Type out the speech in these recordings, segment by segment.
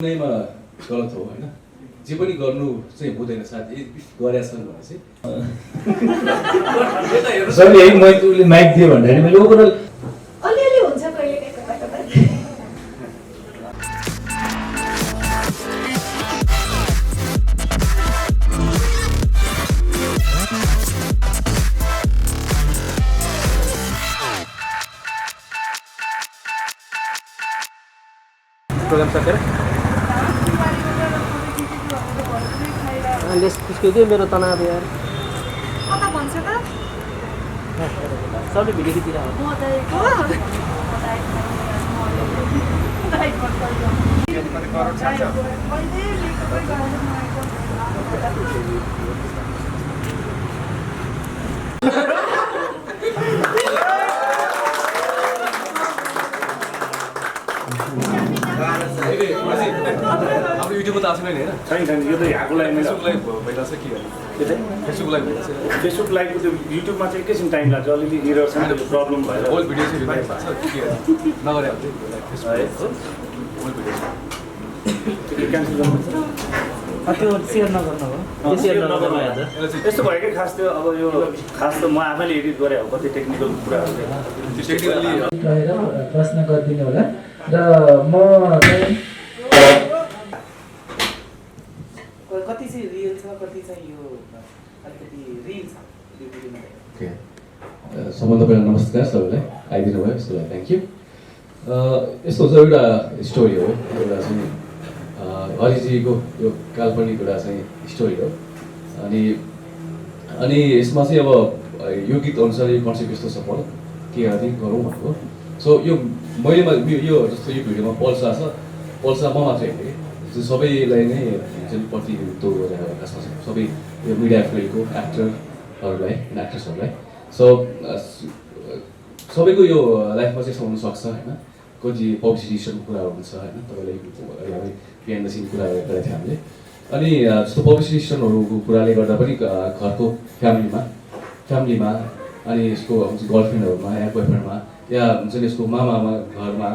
नैमा गलत हो हैन जे पनि गर्नु चाहिँ हुँदैन साथी गरेछ भने चाहिँ सर यही मैले माइक दियो भन्दाखेरि मैले ओभरअल अलिअलि हुन्छ कहिले कता प्रोग्राम सकेर त्यसको के मेरो तनाव यार कता भन्छ त सबले भिडियो खिचिरहेको अब युट्युबमा त आएको छैन हैन छैन यो त यहाँको लागि मैले फेसबुक लाइभ भइरहेछ के गर्नु फेसबुक लाइभ भइरहेछ फेसबुक लाइभको त्यो युट्युबमा चाहिँ एकैछिन टाइम लाग्छ अलिअलि एरर छ प्रब्लम भएर होल भिडियो चाहिँ रिभाइभ भएको छ के नगरे अब फेसबुक होल भिडियो क्यान्सल गर्नु त्यो सेयर नगर्नु हो सेयर नगर्नु याद यस्तो भयो कि खास त्यो अब यो खास त म आफैले एडिट गरेँ हो कति टेक्निकल कुराहरू टेक्निकली प्रश्न गरिदिनु होला र म चाहिँ कति चाहिँ रियल छ कति चाहिँ यो अलिकति रिल छ यो भिडियोमा ओके सबभन्दा पहिला नमस्कार सबैलाई आइदिनु भयो यसको लागि थ्याङ्क यू यस्तो हुन्छ एउटा स्टोरी हो एउटा चाहिँ हरिजीको यो काल्पनिक एउटा चाहिँ स्टोरी हो अनि यसमा चाहिँ अब यो गीत अनुसार यो कन्सेप्ट यस्तो छ पल के गर्ने गरौँ भनेको सो यो मैले यो जस्तो यो भिडियोमा पल्सा छ पल्सा म मात्रै होइन कि सबैलाई नै प्रतिनिधित्व गरेर खासमा सबै यो मिडिया फिल्डको एक्टरहरूलाई एक्ट्रेसहरूलाई सो सबैको यो लाइफमा चाहिँ यस्तो हुनसक्छ होइन कति पब्लिसिटीको कुराहरू हुन्छ होइन तपाईँलाई बिहाइन्ड द सिन कुराहरू गरेको थियो हामीले अनि जस्तो पब्लिसिटीहरूको कुराले गर्दा पनि घरको फ्यामिलीमा अनि यसको गर्लफ्रेन्डहरूमा या बोयफ्रेन्डमा या हुन्छ नि यसको मामामा घरमा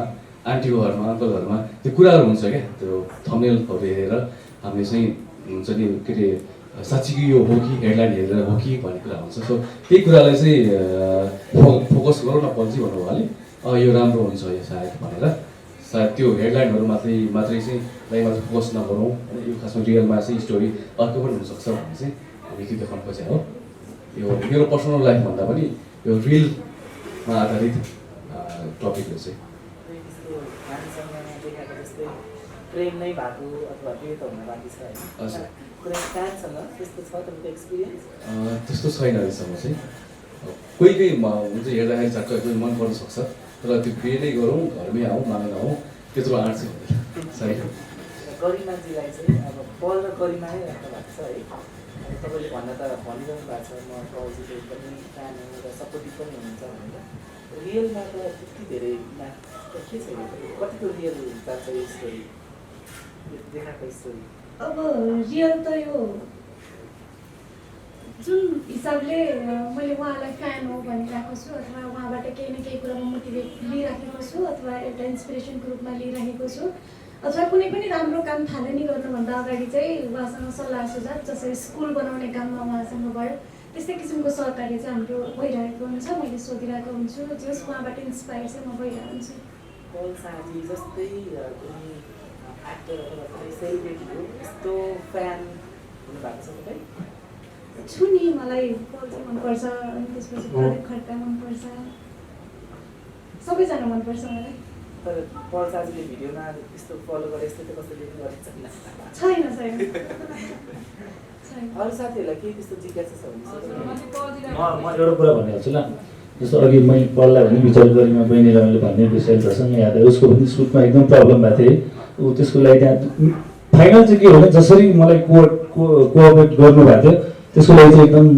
आन्टीको घरमा अङ्कल घरमा त्यो कुराहरू हुन्छ क्या त्यो थम्बनेलहरू हेरेर हामीले चाहिँ हुन्छ नि के अरे साँच्चीको यो हो कि हेडलाइन हेरेर हो कि भन्ने कुरा हुन्छ सो त्यही कुरालाई चाहिँ फोकस गरौँ न पल्ची भन्नुभयो अलिक यो राम्रो हुन्छ यो सायद भनेर सायद त्यो हेडलाइनहरू मात्रै चाहिँ मात्रै फोकस नगरौँ यो खासमा रियलमा चाहिँ स्टोरी अर्को पनि हुनसक्छ भन्ने चाहिँ हामी त्यो देखाउनु खोजेँ हो यो मेरो पर्सनल लाइफभन्दा पनि यो रिलमा आधारित टपिक हो चाहिँ प्रेम नै भएको अथवा बिहे त हुन बाँकी छ होइन कुनै फ्यानसँग त्यस्तो छ तपाईँको एक्सपिरियन्स त्यस्तो छैन अहिलेसम्म चाहिँ कोही हुन्छ हेर्दाखेरि झट्ट कोही मन पर्न सक्छ तर त्यो बिहे नै गरौँ घरमै आउँ मागेर आउँ त्यत्रो आँट चाहिँ छैन गरिमाजीलाई चाहिँ अब पल र गरिमा नै राख्नु भएको छ है तपाईँले भनिरहनु भएको छ म पलजीको एकदमै फ्यान हो र सपोर्टिभ पनि हुनुहुन्छ भनेर रियलमा त त्यति धेरै के छ कतिको रियल जान्छ यो स्टोरी देखाएको स्टोरी अब रियल त यो जुन हिसाबले मैले उहाँलाई फ्यान हो भनिरहेको छु अथवा उहाँबाट केही न केही कुरामा मोटिभेट लिइराखेको छु अथवा एउटा इन्सपिरेसनको रूपमा लिइरहेको छु अथवा कुनै पनि राम्रो काम थालनी गर्नुभन्दा अगाडि चाहिँ उहाँसँग सल्लाह सुझाव जसरी स्कुल बनाउने काममा उहाँसँग भयो त्यस्तै किसिमको सहकार्य चाहिँ हाम्रो भइरहेको हुन्छ मैले सोधिरहेको हुन्छु जस उहाँबाट इन्सपायर चाहिँ म भइरहेको हुन्छु पल साजी जस्तै कुनै एक्टर अथवा कुनै सेलिब्रेटीको यस्तो फ्यान हुनुभएको छ तपाईँ छु नि मलाई पल चाहिँ मनपर्छ अनि त्यसपछि प्रदीप खड्का मनपर्छ सबैजना मनपर्छ मलाई तर पल साजीले भिडियोमा यस्तो फलो गरे यस्तो त कसैले पनि गरेको छैन अरू साथीहरूलाई केही त्यस्तो जिज्ञासा छ भने म एउटा कुरा भनिहाल्छु ल जस्तो अघि मैले पढ्ला भने विचार गरिमा बहिनीलाई मैले भन्ने विषय प्रसङ्ग याद आयो उसको पनि सुटमा एकदम प्रब्लम भएको थियो ऊ त्यसको लागि त्यहाँ फाइनल चाहिँ के हो भने जसरी मलाई कोअपरेट गर्नुभएको थियो त्यसको लागि चाहिँ एकदम म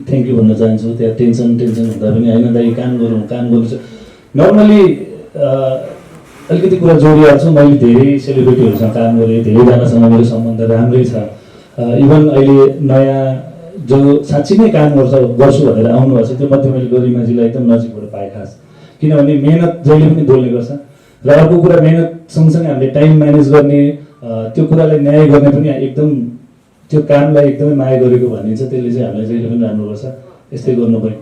थ्याङ्क यू भन्न चाहन्छु त्यहाँ टेन्सन हुँदा पनि होइन दाइ काम गर्नु छ नर्मली अलिकति कुरा जोडिहाल्छु मैले धेरै सेलिब्रिटीहरूसँग काम गरेँ धेरैजनासँग मेरो सम्बन्ध राम्रै छ इभन अहिले नयाँ जो साँच्ची नै काम गर्छु भनेर आउनुभएको छ त्यो मध्ये मैले गरिमाजीलाई एकदम नजिकबाट पाएँ खास किनभने मेहनत जहिले पनि बोल्ने गर्छ र अर्को कुरा मेहनत सँगसँगै हामीले टाइम म्यानेज गर्ने त्यो कुरालाई न्याय गर्ने पनि एकदम त्यो कामलाई एकदमै माया गरेको भनिन्छ, त्यसले चाहिँ हामीलाई जहिले पनि राम्रो गर्छ। यस्तै गर्नु पऱ्यो।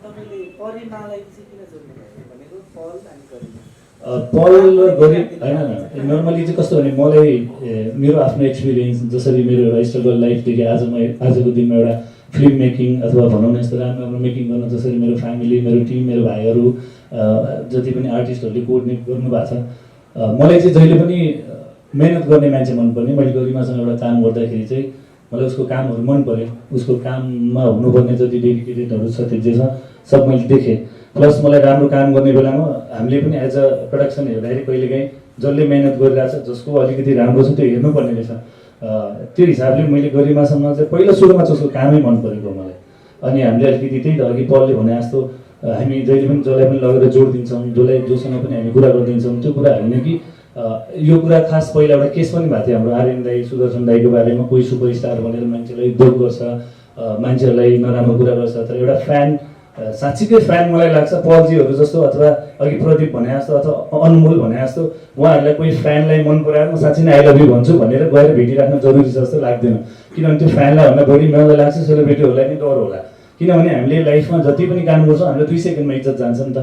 तपाईँले परिमालाई चाहिँ किन जोड्नु भयो भनेको पल अनि गरिमा? पल र गरी होइन, नर्मली चाहिँ कस्तो भने मलाई मेरो आफ्नो एक्सपिरियन्स जसरी मेरो एउटा स्ट्रगल लाइफदेखि आजको दिनमा एउटा फिल्म मेकिङ अथवा भनौँ न यस्तो राम्रो राम्रो मेकिङ गर्न जसरी मेरो फ्यामिली, मेरो टिम, मेरो भाइहरू जति पनि आर्टिस्टहरूले कोअर्डिनेट गर्नुभएको छ, मलाई चाहिँ जहिले पनि मेहनत गर्ने मान्छे मनपर्ने। मैले गरिमासँग एउटा काम गर्दाखेरि चाहिँ मलाई उसको कामहरू मन पऱ्यो, उसको काममा हुनुपर्ने जति डेडिकेटेडहरू छ त्यो जे छ सब मैले देखेँ। प्लस मलाई राम्रो काम गर्ने बेलामा हामीले पनि एज अ प्रडक्सन हेर्दाखेरि कहिलेकाहीँ जसले मेहनत गरिरहेछ, जसको अलिकति राम्रो छ त्यो हेर्नुपर्ने रहेछ। त्यो हिसाबले मैले गरिमासँग चाहिँ पहिलो सुरुमा चाहिँ उसको कामै मन परेको मलाई। अनि हामीले अलिकति त्यही त अघि पलले भने जस्तो हामी जहिले पनि जसलाई पनि लगेर जोड दिन्छौँ, जोसँग पनि हामी कुरा गरिदिन्छौँ। त्यो कुरा होइन कि यो कुरा खास पहिला एउटा केस पनि भएको थियो हाम्रो आर्यन दाई, सुदर्शन दाईको बारेमा। कोही सुपरस्टार भनेर मान्छेलाई दोष गर्छ, मान्छेहरूलाई नराम्रो कुरा गर्छ, तर एउटा फ्यान, साँच्चीकै फ्यान मलाई लाग्छ पलजीहरू जस्तो अथवा अघि प्रदीप भने जस्तो अथवा अनमोल भने जस्तो उहाँहरूलाई कोही फ्यानलाई मन पराएर म साँच्चै नै आई लभ यु भन्छु भनेर गएर भेटिराख्न जरुरी छ जस्तो लाग्दैन। किनभने त्यो फ्यानलाई भन्दा बढी मलाई लाग्छ सेलिब्रिटीहरूलाई नै डर होला। किनभने हामीले लाइफमा जति पनि काम गर्छौँ हाम्रो 2 सेकेन्डमा इज्जत जान्छ नि त,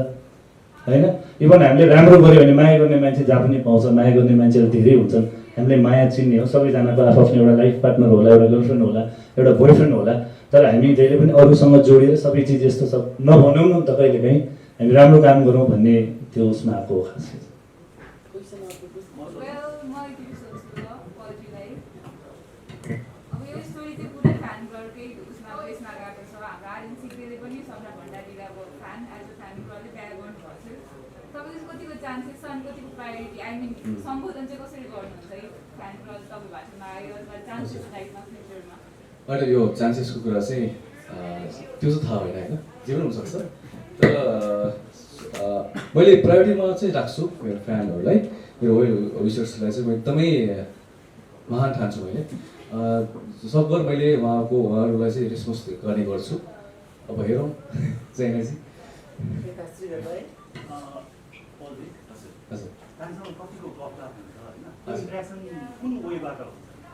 होइन? इभन हामीले राम्रो गऱ्यो भने माया गर्ने मान्छे जहाँ पनि पाउँछ, माया गर्ने मान्छेहरू धेरै हुन्छन्। हामीले माया चिन्ने हो, सबैजनाको आफ्नो एउटा लाइफ पार्टनर होला, एउटा गर्लफ्रेन्ड होला, एउटा बोयफ्रेन्ड होला। तर हामी जहिले पनि अरूसँग जोडेर सबै चिज यस्तो सब नभनौँ न त कहिलेकाहीँ, हामी राम्रो काम गरौँ भन्ने त्यो उसमा आएको हो खास। अहिले यो चान्सेसको कुरा चाहिँ त्यो चाहिँ थाहा होइन, होइन? जे पनि हुनसक्छ। तर मैले प्रायोरिटीमा चाहिँ राख्छु मेरो फ्यानहरूलाई, मेरो वेल विसर्सलाई चाहिँ म एकदमै महान ठान्छु। मैले सकभर मैले उहाँहरूलाई चाहिँ रेस्पोन्स गर्ने गर्छु। अब हेरौँ चाहिँ हजुर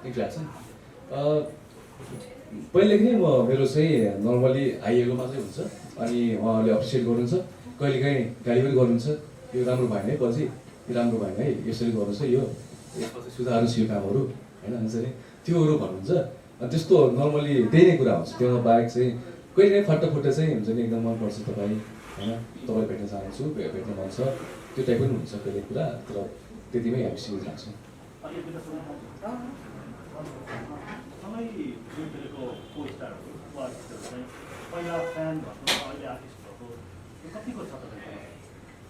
इन्ट्रेक्सन पहिलेदेखि नै मेरो चाहिँ नर्मली हाइएगो मात्रै हुन्छ। अनि उहाँहरूले अप्रिसिएट गर्नुहुन्छ, कहिलेकाहीँ गाली पनि गर्नुहुन्छ, यो राम्रो भएन है पछि, यो राम्रो भएन है, यसरी गर्नुहोस् है, यो पछि सुधार्नुहोस् यो कामहरू, होइन? हुन्छ नि त्योहरू भन्नुहुन्छ। अनि त्यस्तो नर्मली त्यही नै कुरा हुन्छ। त्यो बाहेक चाहिँ कहिलेकाहीँ फाटाफुट्टा चाहिँ हुन्छ नि एकदम मनपर्छ तपाईँ, होइन? तपाईँ भेट्न चाहन्छु, भेट्न मन छ, त्यो टाइप पनि हुन्छ कहिले कुरा। तर त्यतिमै हामी सीमित राख्छौँ।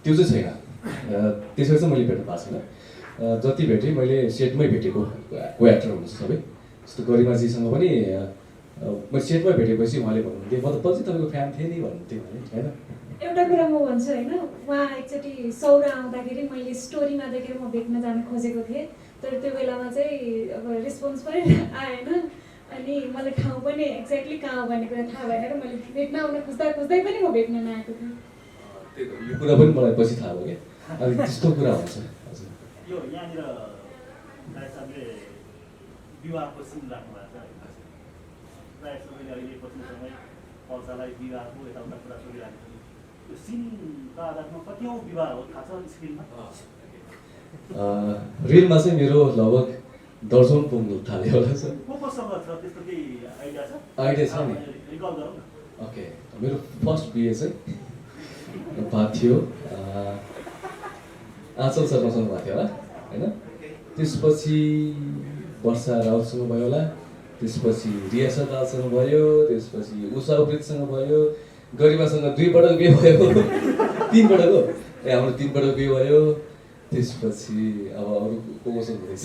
त्यो चाहिँ छैन, त्यसरी चाहिँ मैले भेट्नु पाएको छैन। जति भेटेँ मैले सेटमै भेटेको को एक्टर हुनुहुन्छ सबै। जस्तो गरिमाजीसँग पनि मैले सेटमै भेटेपछि उहाँले भन्नुहुन्थ्यो म त पछि तपाईँको फ्यान थिएँ नि भन्नुहुन्थ्यो, होइन? एउटा कुरा म भन्छु होइन, उहाँ एकचोटि सौरा आउँदाखेरि मैले स्टोरीमा देखेर म भेट्न जान खोजेको थिएँ। तर त्यो बेलामा चाहिँ अब रेस्पोन्स पनि आएन। अनि मलाई ठाउँ पनि एक्ज्याक्टली कहाँ हो भन्ने कुरा थाहा भएन र मैले भेट्न आउन खोज्दै पनि म भेट्न नआएको थिएँ। यो कुरा पनि मलाई पछि थाहा भयो क्या। अनि त्यस्तो कुरा हुन्छ। हजुर यो यहाँनिर साहबले विवाहको सिन राख्नु भएको छ। प्रायः सबैले अहिले पछिल्लो समय पल्सालाई विवाहको यताउता कुरा सोधिरहेको छ। यो सिनको आधारमा कतिौँ विवाह हो थाहा छ स्क्रिनमा? रिलमा चाहिँ मेरो लगभग दर्जन पुग्नु थाल्यो होला सर। कोसँग छ त्यस्तो केही आइडिया छ? आइडिया छ नि। रिकल गरौँ न। ओके, मेरो फर्स्ट बिए चाहिँ भएको थियो आँचल शर्मासँग भएको थियो होला, होइन? त्यसपछि वर्षा राउतसँग भयो होला, त्यसपछि रिया सरदारसँग भयो, त्यसपछि उषा उप्रेतीसँग भयो, गरिमासँग 2 पटक बिहे भयो, 3 पटक हो ए हाम्रो 3 पटक बिहे भयो। त्यसपछि अब अरू कोसँग हुँदैछ?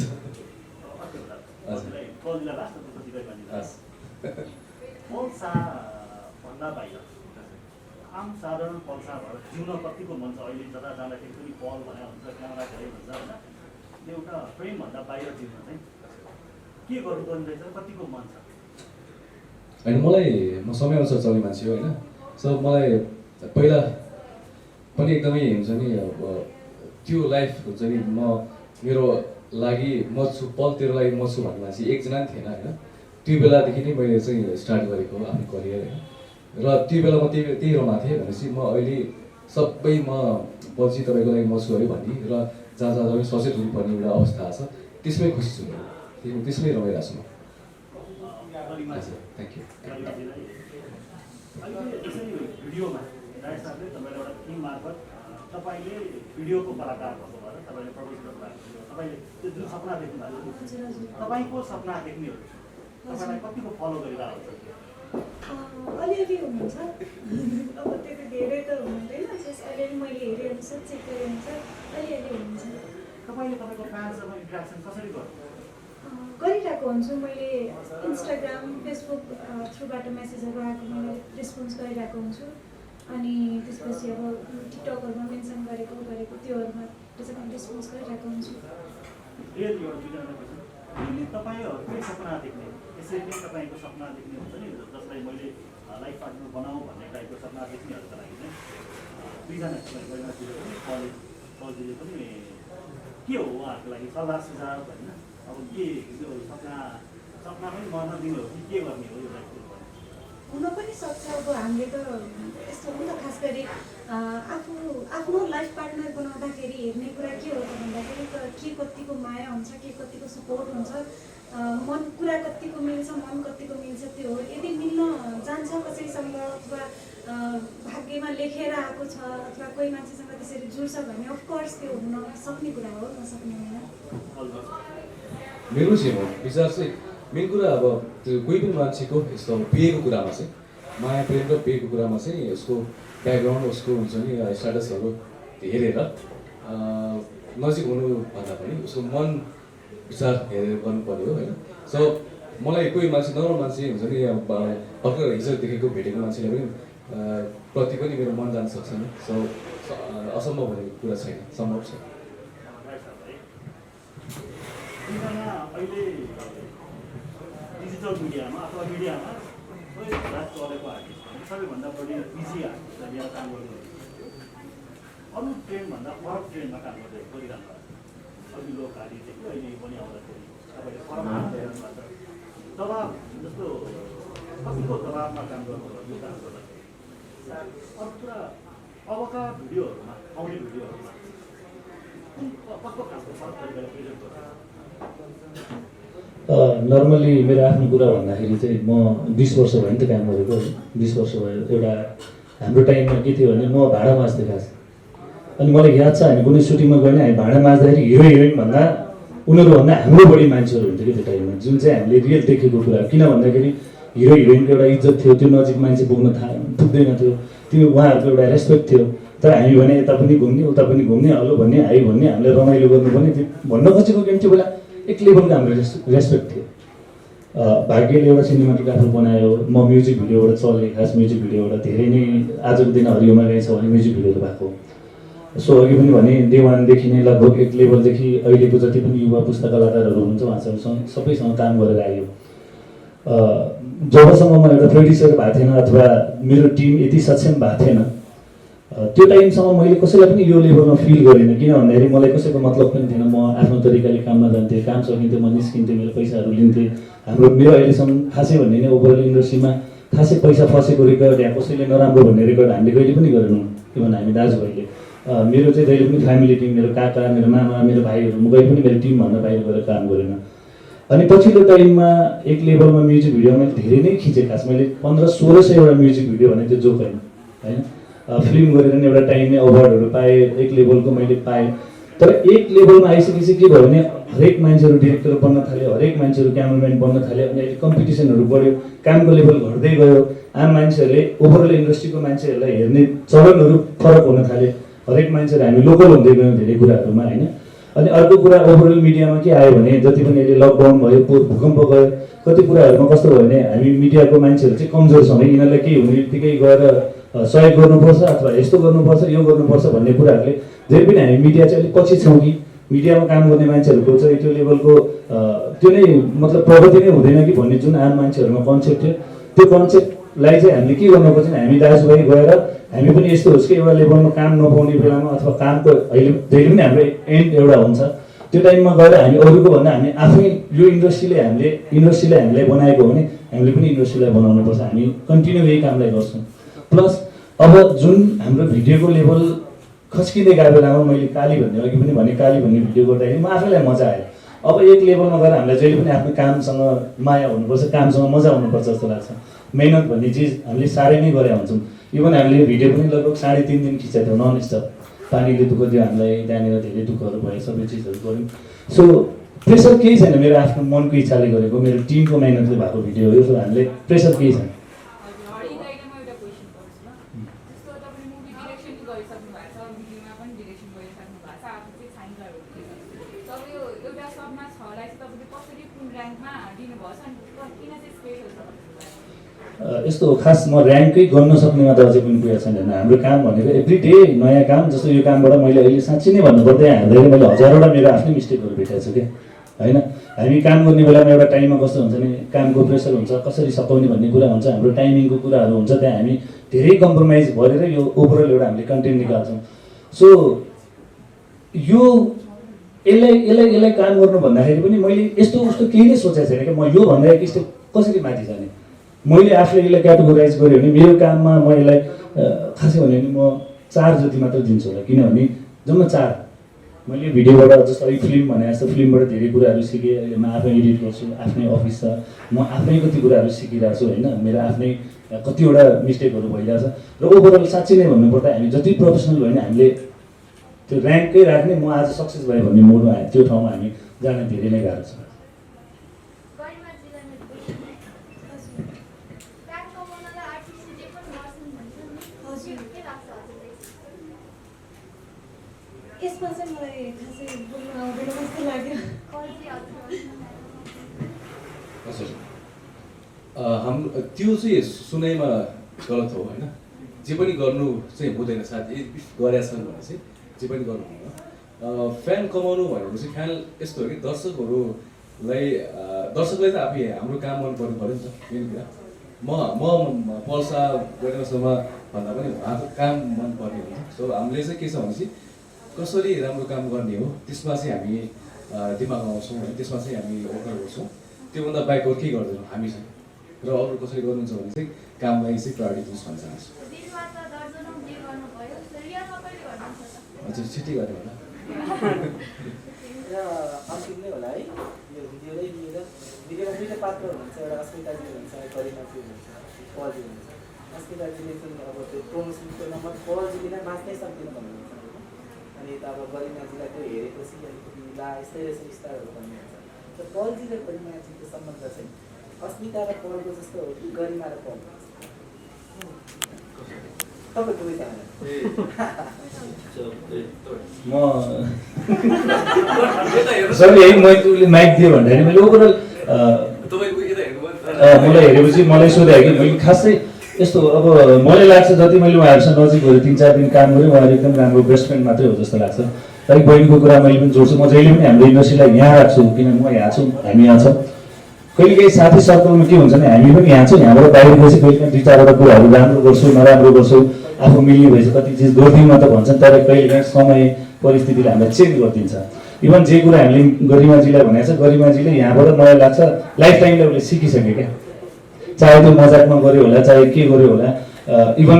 भन्दा बाहिर आम साधारण पल्सा भएर जिउन कतिको मन छ? अहिले जता जाँदाखेरि पनि पल भने हुन्छ, क्यामेरा धेरै भन्छ, होइन? एउटा फ्रेमभन्दा बाहिर जिउन चाहिँ के गर्नुपर्ने रहेछ, कतिको मन छ? होइन, मलाई म समयअनुसार चल्ने मान्छे हो, होइन? सो मलाई पहिला पनि एकदमै हुन्छ नि अब त्यो लाइफ हुन्छ नि मेरो लागि म छु पल तेरो लागि म छु भन्ने मान्छे एकजना पनि थिएन होइन त्यो बेलादेखि नै मैले चाहिँ स्टार्ट गरेको आफ्नो करियर होइन र त्यो बेला म त्यही रमाएको थिएँ भनेपछि म अहिले सबै म पछि तपाईँको लागि म छु है भन्ने र जहाँ जहाँ तपाईँ सचेत हुनुपर्ने एउटा अवस्था छ त्यसमै खुसी छु म त्यसमै रमाइरहेको छु म हजुर थ्याङ्क यू अहिले यसरी भिडियोमा राय साहबले तपाईँले एउटा टिम मार्फत तपाईँले भिडियोको कलाकार भएको भएर तपाईँले प्रपोज गर्नुभएको तपाईँले त्यो जुन सपना देख्नु भएको तपाईँको सपना देख्नेहरू तपाईँलाई कतिको फलो गरिरहेको हुन्छ अलिअलि हुनुहुन्छ अब त्यो त धेरै त हुँदैन जस अलिअलि मैले हेरेअनुसार चेक गरेअनुसार अलिअलि हुनुहुन्छ तपाईँले तपाईँको फ्यान्ससँग इन्ट्रेक्सन कसरी गर्नु गरिरहेको हुन्छु मैले इन्स्टाग्राम फेसबुक थ्रुबाट मेसेजहरू आएको मैले रेस्पोन्स गरिरहेको हुन्छु अनि त्यसपछि अब टिकटकहरूमा मेन्सन गरेको त्योहरूमा चाहिँ रेस्पोन्स गरिरहेको हुन्छु अहिले तपाईँहरूकै सपना देख्ने यसरी नै तपाईँको सपना देख्ने हुन्छ नि जसलाई मैले लाइफ पार्टनर बनाऊ भन्ने टाइपको सपना देख्नेहरूको लागि चाहिँ दुईजना कलेजले पनि के हो उहाँहरूको लागि सल्लाह सुझाव होइन अब के यो सपना पनि मर्न दिने हो कि के गर्ने हो यो लाइफ हुन पनि सक्छ अब हामीले त यस्तो हो नि त खास गरी आफ्नो लाइफ पार्टनर बनाउँदाखेरि हेर्ने कुरा के हो त भन्दाखेरि त के कतिको माया हुन्छ के कतिको सपोर्ट हुन्छ मन कुरा कतिको मिल्छ मन कतिको मिल्छ त्यो हो यदि मिल्न जान्छ कसैसँग अथवा भाग्यमा लेखेर आएको छ अथवा कोही मान्छेसँग त्यसरी जुड्छ भने अफकोर्स त्यो हुन सक्ने कुरा हो नसक्ने होइन मेरो चाहिँ विचार चाहिँ मेन कुरा अब त्यो कोही पनि मान्छेको यस्तो बिहेको कुरामा चाहिँ माया प्रेम र बिहेको कुरामा चाहिँ उसको ब्याकग्राउन्ड उसको हुन्छ नि स्ट्याटसहरू हेरेर नजिक हुनुभन्दा पनि उसको मन विचार हेरेर गर्नु पर्यो होइन सो मलाई कोही मान्छे नराम्रो मान्छे हुन्छ नि भर्खर हिजो देखेको भेटेको मान्छेले पनि प्रति पनि मेरो मन जान सक्छ नि सो असम्भव भनेको कुरा छैन सम्भव छ अहिले डिजिटल मिडियामा अथवा मिडियामा रात चलेको आर्टिस्ट सबैभन्दा बढी बिजी आर्टिस्टलाई लिएर काम गर्नु अरू ट्रेन्डभन्दा फरक ट्रेन्डमा काम गरिरहनु भएको अघिल्लो कार्यदेखि अहिले पनि आउँदाखेरि तपाईँले फरक दबाब जस्तो कतिको दबाबमा काम गर्नुभयो यो काम गर्दाखेरि अर्को कुरा अबका भिडियोहरूमा आउने भिडियोहरूमा कस्तो खालको फरक तरिकाले प्रेजेन्ट गर्छ नर्मली मेरो आफ्नो कुरा भन्दाखेरि चाहिँ म 20 वर्ष भयो नि त काम गरेको 20 वर्ष भयो एउटा हाम्रो टाइममा के थियो भने म भाडा माझ्थेँ खास अनि मलाई याद छ हामी कुनै सुटिङमा गयो भने हामी भाडा माझ्दाखेरि हिरो हिरोइन भन्दा उनीहरूभन्दा हाम्रो बढी मान्छेहरू हुन्थ्यो कि त्यो टाइममा जुन चाहिँ हामीले रियल देखेको कुरा किन भन्दाखेरि हिरो हिरोइनको एउटा इज्जत थियो त्यो नजिक मान्छे पुग्न पुग्दैन थियो त्यो उहाँहरूको एउटा रेस्पेक्ट थियो तर हामी भने यता पनि घुम्ने उता पनि घुम्ने हलो भन्ने हाई भन्ने हामीले रमाइलो गर्नुपर्ने त्यो भन्न खोजेको गेम त्यो बेला एक लेभलको हाम्रो रेस्पेक्ट थियो भाग्यले एउटा सिनेमाटोग्राफर बनायो म म्युजिक भिडियोबाट चलेँ खास म्युजिक भिडियोबाट धेरै नै आजको दिन हरियोमा गएको छ भने म्युजिक भिडियोहरू भएको सो अघि पनि भने डे वानदेखि नै लगभग एक लेभलदेखि अहिलेको जति पनि युवा पुस्ता कलाकारहरू हुनुहुन्छ उहाँसँग सबैसँग काम गरेर आयो जबसम्म म एउटा प्रोड्युसर भएको थिएन अथवा मेरो टिम यति सक्षम भएको थिएन त्यो टाइमसम्म मैले कसैलाई पनि यो लेभलमा फिल गरेन किन भन्दाखेरि मलाई कसैको मतलब पनि थिएन म आफ्नो तरिकाले काममा जान्थेँ काम सकिन्थ्यो म निस्किन्थेँ मेरो पैसाहरू लिन्थेँ मेरो अहिलेसम्म खासै भन्ने नै ओभरअल इन्डस्ट्रीमा खासै पैसा फसेको रेकर्ड या कसैले नराम्रो भन्ने रेकर्ड हामीले कहिले पनि गरेनौँ इभन हामी दाजुभाइले मेरो चाहिँ जहिले पनि फ्यामिली टिम मेरो काका मेरो मामा मेरो भाइहरू म कहिले पनि मेरो टिमभन्दा बाहिर गएर काम गरेन अनि पछिल्लो टाइममा एक लेभलमा म्युजिक भिडियो मैले धेरै नै खिचेँ खास मैले 1500-1600 एउटा म्युजिक भिडियो भने त्यो जोक होइन फिल्म गरेर नि एउटा टाइममै अवार्डहरू पाएँ एक लेभलको मैले पाएँ तर एक लेभलमा आइसकेपछि के भयो भने हरेक मान्छेहरू डिरेक्टर बन्न थाल्यो हरेक मान्छेहरू क्यामराम्यान बन्न थाल्यो अनि अहिले कम्पिटिसनहरू बढ्यो कामको लेभल घट्दै गयो आम मान्छेहरूले ओभरअल इन्डस्ट्रीको मान्छेहरूलाई हेर्ने चलनहरू फरक हुन थाल्यो हरेक मान्छेहरू हामी लोकल हुँदै गयौँ धेरै कुराहरूमा होइन अनि अर्को कुरा ओभरअल मिडियामा के आयो भने जति पनि अहिले लकडाउन भयो भूकम्प गयो कति कुराहरूमा कस्तो भयो भने हामी मिडियाको मान्छेहरू चाहिँ कमजोर छौँ है यिनीहरूलाई केही हुने बित्तिकै गएर सहयोग गर्नुपर्छ अथवा यस्तो गर्नुपर्छ यो गर्नुपर्छ भन्ने कुराहरूले जहिले पनि हामी मिडिया चाहिँ अलिक पछि छौँ कि मिडियामा काम गर्ने मान्छेहरूको चाहिँ त्यो लेभलको त्यो नै मतलब प्रगति नै हुँदैन कि भन्ने जुन आम मान्छेहरूमा कन्सेप्ट थियो त्यो कन्सेप्ट लाई चाहिँ हामीले के गर्नुपर्छ भने हामी दाजुभाइ गएर हामी पनि यस्तो होस् कि एउटा लेभलमा काम नपाउने बेलामा अथवा कामको अहिले जहिले पनि हाम्रो एन्ड एउटा हुन्छ त्यो टाइममा गएर हामी अरूको भन्दा हामी आफै यो इन्डस्ट्रीले हामीलाई बनाएको हो भने हामीले पनि इन्डस्ट्रीलाई बनाउनुपर्छ हामी कन्टिन्यू यही कामलाई गर्छौँ प्लस अब जुन हाम्रो भिडियोको लेभल खस्किँदै गएको बेलामा मैले काली भन्ने अघि पनि भने काली भन्ने भिडियो गर्दाखेरि म आफैलाई मजा आयो अब एक लेभलमा गएर हामीलाई जहिले पनि आफ्नो कामसँग माया हुनुपर्छ कामसँग मजा हुनुपर्छ जस्तो लाग्छ मेहनत भन्ने चिज हामीले साह्रै नै गरे हुन्छौँ इभन हामीले भिडियो पनि लगभग 3.5 दिन खिचेको थियौँ नन स्टप पानीले दुःख दियो हामीलाई त्यहाँनिर धेरै दुःखहरू भयो सबै चिजहरू गऱ्यौँ सो प्रेसर केही छैन मेरो आफ्नो मनको इच्छाले गरेको मेरो टिमको मेहनतले भएको भिडियो हो सो हामीले प्रेसर केही छैन यस्तो खास म ऱ्याङ्कै गर्न सक्नेमा त अझै पनि पुगेको छैन हाम्रो काम भनेको एभ्री डे नयाँ काम जस्तो यो कामबाट मैले अहिले साँच्चै नै भन्नुपर्दा यहाँ हेर्दाखेरि मैले हजारवटा मेरो आफ्नै मिस्टेकहरू भेटाएको छु क्या होइन हामी काम गर्ने बेलामा एउटा टाइममा कस्तो हुन्छ भने कामको प्रेसर हुन्छ कसरी सकाउने भन्ने कुरा हुन्छ हाम्रो टाइमिङको कुराहरू हुन्छ त्यहाँ हामी धेरै कम्प्रोमाइज गरेर यो ओभरअल एउटा हामीले कन्टेन्ट निकाल्छौँ सो यो यसलाई काम गर्नु भन्दाखेरि पनि मैले यस्तो उस्तो केही नै सोचेको छैन कि म यो भन्दा एक स्टेप कसरी माथि जाने मैले आफूले यसलाई क्याटेगोराइज गरेँ भने मेरो काममा म यसलाई खासै भन्यो भने म 4 जति मात्र दिन्छु होला किनभने जम्मा 4 मैले भिडियोबाट जस्तो अघि फिल्म भने जस्तो फिल्मबाट धेरै कुराहरू सिकेँ अहिले म आफै एडिट गर्छु आफ्नै अफिस छ म आफ्नै कति कुराहरू सिकिरहेको छु होइन मेरो आफ्नै कतिवटा मिस्टेकहरू भइरहेछ र ओभरअल साँच्चै नै भन्नुपर्दा हामी जति प्रोफेसनल भयो भने हामीले त्यो ऱ्याङ्कै राख्ने म आज सक्सेस भयो भन्ने मोडमा त्यो ठाउँमा हामी जान धेरै नै गाह्रो छ यसमा चाहिँ मलाई खासै बोल्नु आउँदैन जस्तो लाग्यो हाम्रो त्यो चाहिँ सुनाइमा गलत हो होइन जे पनि गर्नु चाहिँ हुँदैन साथी इफ गरेका छन् भने चाहिँ जे पनि गर्नु हुँदैन फ्यान कमाउनु भनेपछि फ्यान यस्तो हो कि दर्शकलाई त आफै हाम्रो काम मन पर्नु पऱ्यो नि त मेन कुरा म पल्सा गरेकोसम्म भन्दा पनि उहाँको काम मन पर्ने हुन्छ सो हामीले चाहिँ के छ भनेपछि कसरी राम्रो काम गर्ने हो त्यसमा चाहिँ हामी दिमाग लगाउँछौँ होइन त्यसमा चाहिँ हामी वर्क गर्छौँ त्योभन्दा बाहेक अरू केही गर्दैनौँ हामी चाहिँ र अरू कसरी गर्नुहुन्छ भने चाहिँ कामलाई चाहिँ प्रायोरिटी दिनुहोस् भन्न चाहन्छु हजुर छिट्टै गर्ने होला र अन्तिम नै होला है यो भिडियोलाई लिएर भिडियोमा 2टा पात्र हुनुहुन्छ एउटा अस्मिताजी हुनुहुन्छ गरिमाजी हुनुहुन्छ पलजी हुनुहुन्छ अस्मिताजीले चाहिँ अब त्यो प्रमोसनको नम्बर पलजीले नै बाँच्नै सक्दैन भन्नुहुन्छ अनि त अब गरिमाजीलाई त्यो हेरेपछि अलिकति ला यस्तै रहेछ स्टारहरू भन्नुहुन्छ र पलजी र गरिमाजीको सम्बन्ध चाहिँ अस्मिता र पलको जस्तो हो कि गरिमा र पल तपाईँ दुवैजना सरी है मैले माइक दिएँ भन्दाखेरि मैले ओभरअल मलाई हेरेपछि मलाई सोधेँ कि मैले खासै यस्तो अब मलाई लाग्छ जति मैले उहाँहरूसँग नजिक भएर 3-4 दिन काम गरेँ उहाँहरू एकदम राम्रो बेस्ट फ्रेन्ड मात्रै हो जस्तो लाग्छ तर बहिनीको कुरा मैले पनि जोड्छु म जहिले पनि हाम्रो इन्डस्ट्रीलाई यहाँ राख्छु किनभने म यहाँ छु हामी यहाँ छौँ कहिलेकाहीँ साथी सर्कलमा के हुन्छ भने हामी पनि यहाँ छौँ यहाँबाट बाहिर गएपछि कहिलेकाहीँ 2-4वटा कुराहरू राम्रो गर्छु नराम्रो गर्छु आफू मिल्ने भएपछि कति चिज गरिदिउँ त भन्छन् तर कहिलेकाहीँ समय परिस्थितिले हामीलाई चेन्ज गरिदिन्छ इभन जे कुरा हामीले गरिमाजीलाई भनेको छ गरिमाजीले यहाँबाट मलाई लाग्छ लाइफ टाइमले उसले सिकिसक्यो क्या चाहे त्यो मजाकमा गऱ्यो होला चाहे के गऱ्यो होला इभन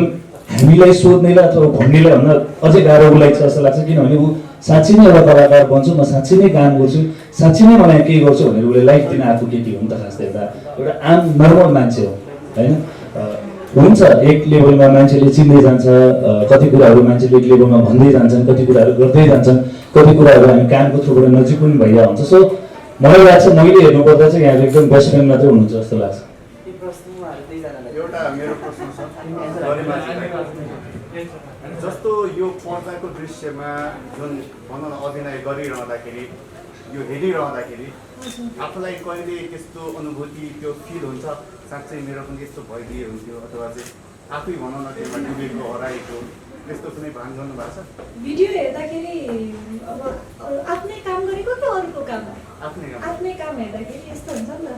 हामीलाई सोध्नेलाई अथवा भन्नेलाई भन्दा अझै गाह्रो उसलाई छ जस्तो लाग्छ किनभने ऊ साँच्ची नै एउटा कलाकार बन्छु म साँच्ची नै काम गर्छु साँच्ची नै मलाई केही गर्छु भनेर उसले लाइफ दिन आएको केटी हो नि त खास एउटा आम नर्मल मान्छे हो होइन हुन्छ एक लेभलमा मान्छेले चिन्दै जान्छ कति कुराहरू मान्छेले एक लेभलमा भन्दै जान्छन् कति कुराहरू गर्दै जान्छन् कति कुराहरू हामी कामको थ्रुबाट नजिक पनि भइरहेको हुन्छ सो मलाई लाग्छ मैले हेर्नुपर्दा चाहिँ यहाँ एकदम बेस्ट फ्रेन्ड मात्रै हुनुहुन्छ जस्तो लाग्छ एउटा मेरो प्रश्न छ जस्तो यो पर्दाको दृश्यमा जुन भनौँ न अभिनय गरिरहँदाखेरि यो हेरिरहँदाखेरि आफूलाई कहिले त्यस्तो अनुभूति त्यो फिल हुन्छ साँच्चै मेरो पनि यस्तो भइदिए हुन्थ्यो अथवा चाहिँ आफै भनौँ न त्यसमा डुबेको हराएको त्यस्तो कुनै भान गर्नु भएको छ भिडियो हेर्दाखेरि अब आफ्नै काम गरेको कि अरूको काम आफ्नै काम आफ्नै काम हेर्दाखेरि यस्तो हुन्छ नि त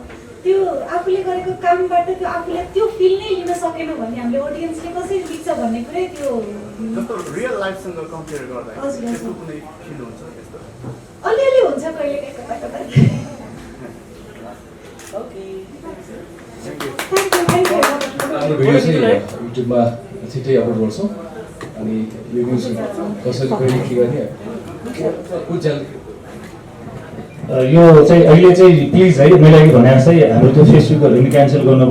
त्यो आफूले गरेको कामबाट त्यो आफूले त्यो फिल नै लिन सकेन भने हामीले अडियन्सले कसरी लिन्छ भन्ने कुरै त्यो जस्तो रियल लाइफसँग कम्पेयर गर्दा हजुर, हजुर। त्यस्तो कुनै फिल हुन्छ त्यस्तो अलिअलि हुन्छ कहिले काहीँ कता कता ओके थ्याङ्क यू हाम्रो भिडियो चाहिँ युट्युबमा छिट्टै अपलोड गर्छौँ अनि यो न्युज कसरी कहिले के गर्ने कुन च्यानल यो चाहिँ अहिले चाहिँ प्लिज है मैले अघि भने जस्तै हाम्रो त्यो फेसबुकहरू पनि क्यान्सल गर्नु